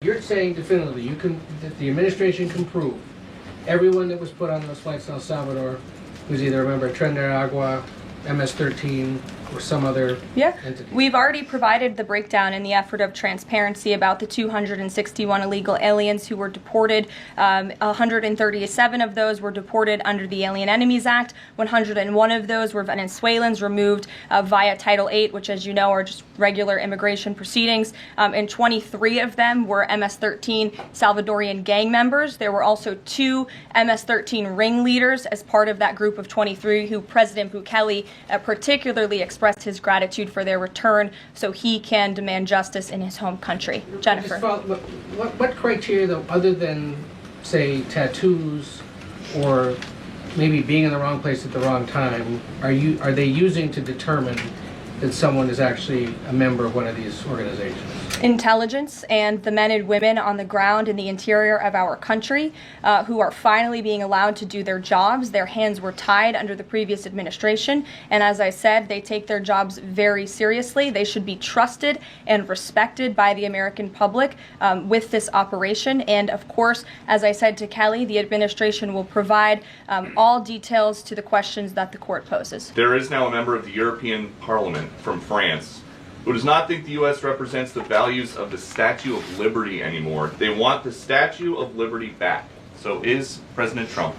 You're saying definitively that the administration can prove everyone that was put on those flights to El Salvador was either a member of Tren de Agua, MS-13, or some other entity? We've already provided the breakdown in the effort of transparency about the 261 illegal aliens who were deported. 137 of those were deported under the Alien Enemies Act. 101 of those were Venezuelans removed via Title VIII, which, as you know, are just regular immigration proceedings. And 23 of them were MS-13 Salvadorian gang members. There were also 2 MS-13 ringleaders as part of that group of 23 who President Bukele particularly expressed his gratitude for their return so he can demand justice in his home country. Jennifer. What criteria, though, other than, say, tattoos or maybe being in the wrong place at the wrong time, are they using to determine that someone is actually a member of one of these organizations? Intelligence and the men and women on the ground in the interior of our country who are finally being allowed to do their jobs. Their hands were tied under the previous administration, and as I said, they take their jobs very seriously. They should be trusted and respected by the American public with this operation. And of course, as I said to Kelly, the administration will provide all details to the questions that the court poses. There is now a member of the European Parliament from France who does not think the U.S. represents the values of the Statue of Liberty anymore. They want the Statue of Liberty back. So is President Trump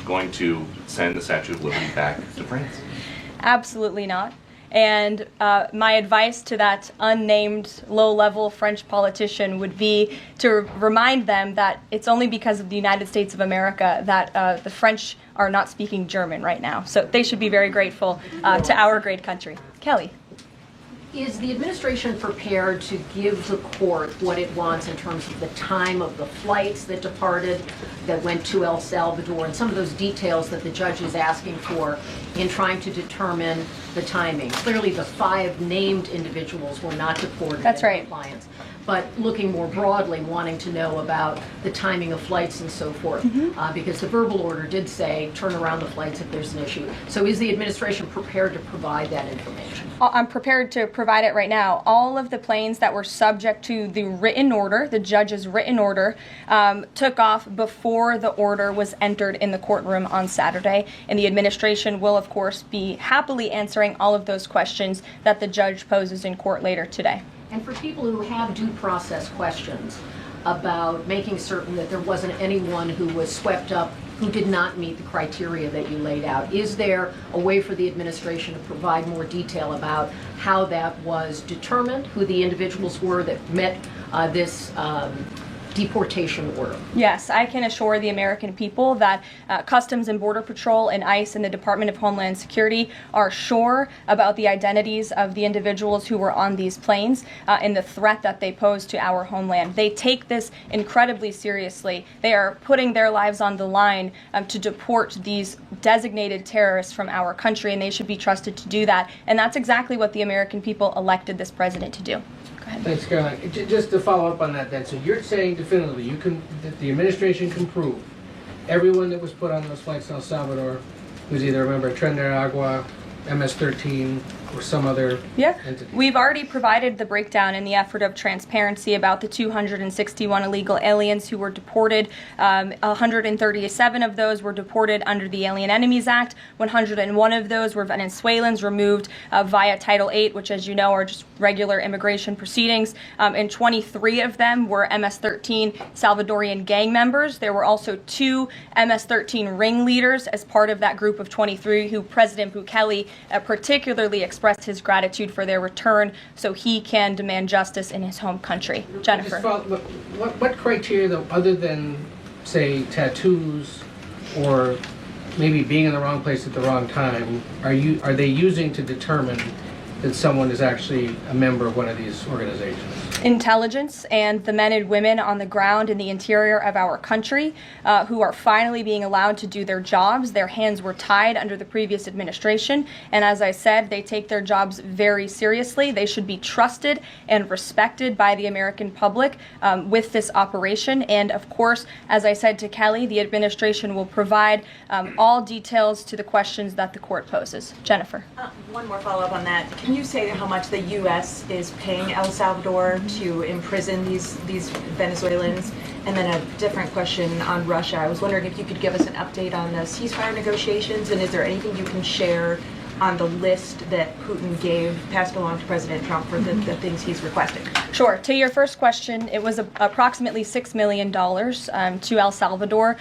going to send the Statue of Liberty back to France? Absolutely not. And my advice to that unnamed low-level French politician would be to remind them that it's only because of the United States of America that the French are not speaking German right now. So they should be very grateful to our great country. Kelly. Is the administration prepared to give the court what it wants in terms of the time of the flights that departed, that went to El Salvador, and some of those details that the judge is asking for in trying to determine the timing? Clearly, the 5 named individuals were not deported. That's right. Compliance. But looking more broadly, wanting to know about the timing of flights and so forth, because the verbal order did say turn around the flights if there's an issue. So is the administration prepared to provide that information? I'm prepared to provide it right now. All of the planes that were subject to the written order, the judge's written order, took off before the order was entered in the courtroom on Saturday. And the administration will, of course, be happily answering all of those questions that the judge poses in court later today. And for people who have due process questions about making certain that there wasn't anyone who was swept up who did not meet the criteria that you laid out, is there a way for the administration to provide more detail about how that was determined, who the individuals were that met this deportation order? Yes, I can assure the American people that Customs and Border Patrol and ICE and the Department of Homeland Security are sure about the identities of the individuals who were on these planes and the threat that they pose to our homeland. They take this incredibly seriously. They are putting their lives on the line to deport these designated terrorists from our country, and they should be trusted to do that. And that's exactly what the American people elected this president to do. Thanks, Caroline. Just to follow up on that then, so you're saying definitively that the administration can prove everyone that was put on those flights to El Salvador was either a member of Tren de Agua, MS-13, or some other entity? We've already provided the breakdown in the effort of transparency about the 261 illegal aliens who were deported. 137 of those were deported under the Alien Enemies Act. 101 of those were Venezuelans removed via Title VIII, which, as you know, are just regular immigration proceedings. And 23 of them were MS-13 Salvadorian gang members. There were also 2 MS-13 ringleaders as part of that group of 23 who President Bukele particularly expressed his gratitude for their return so he can demand justice in his home country. Jennifer. What criteria, though, other than, say, tattoos or maybe being in the wrong place at the wrong time, are they using to determine that someone is actually a member of one of these organizations? Intelligence and the men and women on the ground in the interior of our country who are finally being allowed to do their jobs. Their hands were tied under the previous administration, and as I said, they take their jobs very seriously. They should be trusted and respected by the American public with this operation. And of course, as I said to Kelly, the administration will provide all details to the questions that the court poses. Jennifer. One more follow-up on that. can you say how much the U.S. is paying El Salvador to imprison these Venezuelans? And then a different question on Russia. I was wondering if you could give us an update on the ceasefire negotiations, and is there anything you can share on the list that Putin passed along to President Trump for the things he's requesting? Sure. To your first question, it was approximately $6 million to El Salvador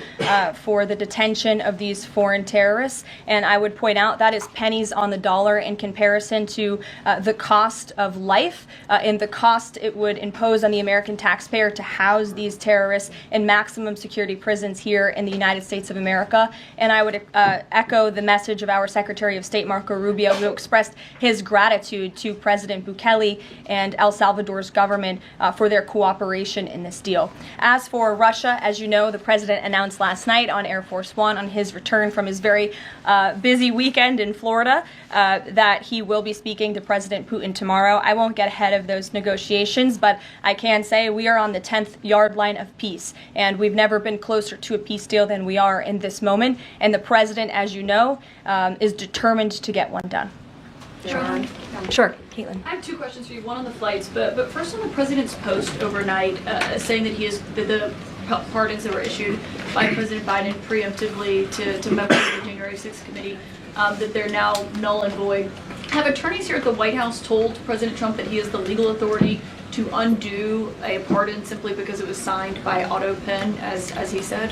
for the detention of these foreign terrorists. And I would point out that is pennies on the dollar in comparison to the cost of life and the cost it would impose on the American taxpayer to house these terrorists in maximum security prisons here in the United States of America. And I would echo the message of our Secretary of State, Marco Rubio, who expressed his gratitude to President Bukele and El Salvador's government for their cooperation in this deal. As for Russia, as you know, the president announced last night on Air Force One on his return from his very busy weekend in Florida that he will be speaking to President Putin tomorrow. I won't get ahead of those negotiations, but I can say we are on the 10th yard line of peace, and we've never been closer to a peace deal than we are in this moment. And the president, as you know, is determined to get one done. Sure, Caitlin. I have two questions for you. One on the flights, but first on the president's post overnight, saying that he is the pardons that were issued by President Biden preemptively to members of the January 6th committee, that they're now null and void. Have attorneys here at the White House told President Trump that he is the legal authority to undo a pardon simply because it was signed by auto pen, as he said?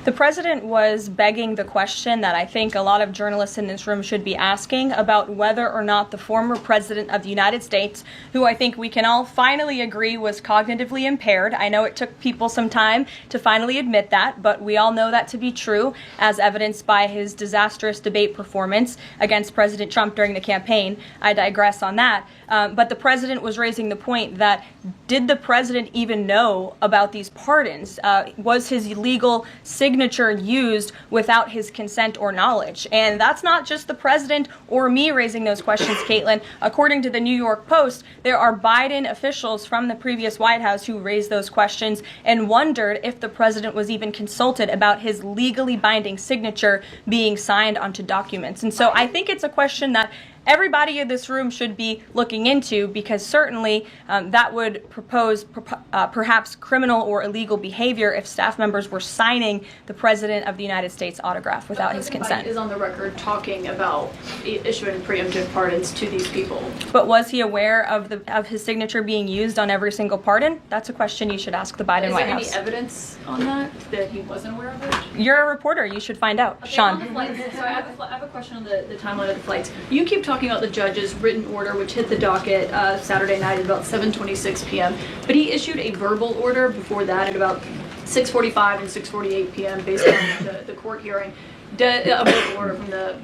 The president was begging the question that I think a lot of journalists in this room should be asking about whether or not the former president of the United States, who I think we can all finally agree was cognitively impaired. I know it took people some time to finally admit that, but we all know that to be true, as evidenced by his disastrous debate performance against President Trump during the campaign. I digress on that. But the president was raising the point that did the president even know about these pardons? Was his legal signature used without his consent or knowledge? And that's not just the president or me raising those questions, Caitlin. According to the New York Post, there are Biden officials from the previous White House who raised those questions and wondered if the president was even consulted about his legally binding signature being signed onto documents. And so I think it's a question that everybody in this room should be looking into, because certainly that would propose perhaps criminal or illegal behavior if staff members were signing the President of the United States autograph without his consent. Biden is on the record talking about issuing preemptive pardons to these people. But was he aware of his signature being used on every single pardon? That's a question you should ask the Biden White House. Is there any evidence on that he wasn't aware of it? You're a reporter. You should find out. Okay, Sean. on the flights, so I have a question on the timeline of the flights. You keep talking about the judge's written order, which hit the docket Saturday night at about 7:26 p.m. But he issued a verbal order before that at about 6:45 and 6:48 p.m. based on the court hearing. A verbal order from the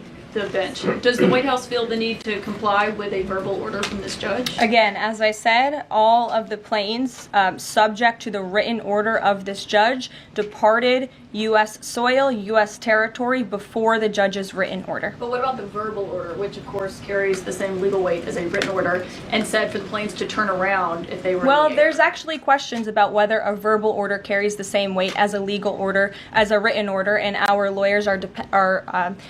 bench. Does the White House feel the need to comply with a verbal order from this judge? Again, as I said, all of the planes subject to the written order of this judge departed U.S. soil, U.S. territory before the judge's written order. But what about the verbal order, which of course carries the same legal weight as a written order, and said for the planes to turn around if they were Well, in the air? there's actually questions about whether a verbal order carries the same weight as a legal order, as a written order, and our lawyers are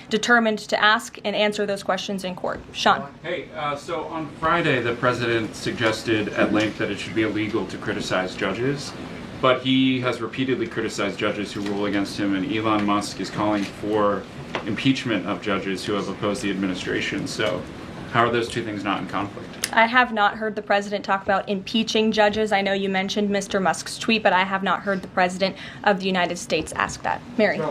determined to ask and answer those questions in court. Sean. Hey, so on Friday, the president suggested at length that it should be illegal to criticize judges, but he has repeatedly criticized judges who rule against him, and Elon Musk is calling for impeachment of judges who have opposed the administration. So how are those two things not in conflict? I have not heard the president talk about impeaching judges. I know you mentioned Mr. Musk's tweet, but I have not heard the president of the United States ask that. Mary.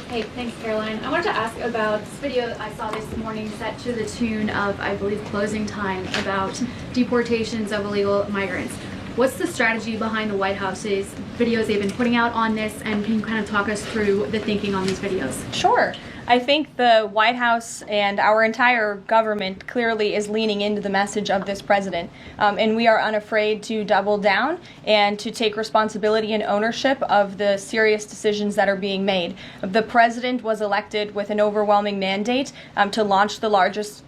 Hey, thanks, Caroline. I wanted to ask about this video I saw this morning set to the tune of, I believe, Closing Time, about deportations of illegal migrants. What's the strategy behind the White House's videos they've been putting out on this, and can you kind of talk us through the thinking on these videos? Sure. I think the White House and our entire government clearly is leaning into the message of this president. And we are unafraid to double down and to take responsibility and ownership of the serious decisions that are being made. The president was elected with an overwhelming mandate to launch the largest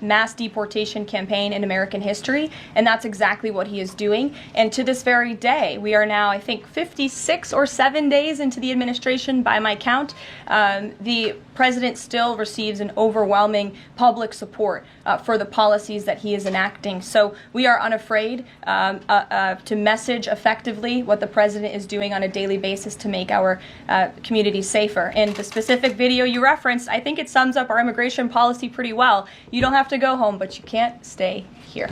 mass deportation campaign in American history, and that's exactly what he is doing. And to this very day, we are now, I think, 56 or 7 days into the administration by my count. The president still receives an overwhelming public support for the policies that he is enacting. So we are unafraid to message effectively what the president is doing on a daily basis to make our communities safer. And the specific video you referenced, I think it sums up our immigration policy pretty well. You don't have to go home, but you can't stay here.